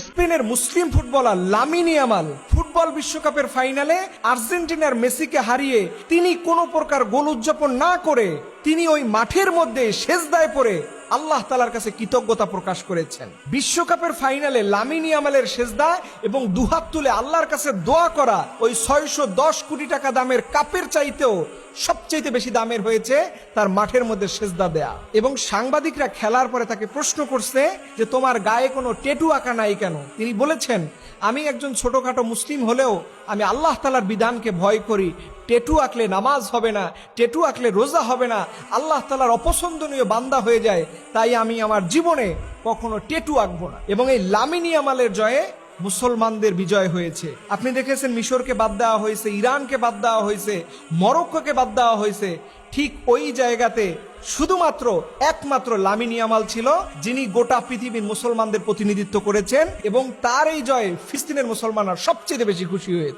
স্পেনের মুসলিম footballer Lamine Yamal football বিশ্বকাপের ফাইনালে আর্জেন্টিনার মেসিকে হারিয়ে তিনি কোনো প্রকার গোল উদযাপন না করে তিনি ওই মাঠের মধ্যে সেজদায় পড়ে আল্লাহ তাআলার কাছে কৃতজ্ঞতা প্রকাশ করেছেন। বিশ্বকাপের ফাইনালে লামিন ইয়ামালের সেজদা এবং দুহাত তুলে আল্লাহর কাছে দোয়া করা ওই 610 কোটি টাকা দামের কাপের চাইতেও সবচেয়ে বেশি দামের হয়েছে তার মাঠের মধ্যে সেজদা দেয়া। এবং সাংবাদিকরা খেলার পরে তাকে প্রশ্ন করছে যে তোমার গায়ে কোনো ট্যাটু আঁকা নাই কেন? তিনি বলেছেন, আমি একজন ছোটখাটো মুসলিম হলেও আমি আল্লাহ তাআলার বিধানকে ভয় করি। ট্যাটু আঁকলে নামাজ হবে না, ট্যাটু আঁকলে রোজা হবে না, আল্লাহ তাআলার অপছন্দনীয় বান্দা হয়ে যায়, তাই আমি আমার জীবনে কখনো ট্যাটু আঁকবো না। এবং এই লামিন ইয়ামালের জয়ে মুসলমানদের বিজয় হয়েছে। আপনি দেখেছেন মিশরকে বাদ দেওয়া হয়েছে, ইরানকে বাদ দেওয়া হয়েছে, মরক্কোকে বাদ দেওয়া হয়েছে। ঠিক ওই জায়গাতে শুধুমাত্র একমাত্র লামিন ইয়ামাল ছিল যিনি গোটা পৃথিবীর মুসলমানদের প্রতিনিধিত্ব করেছেন এবং তার এই জয়ে ফিলিস্তিনের মুসলমানরা সবচেয়ে বেশি খুশি হয়েছে।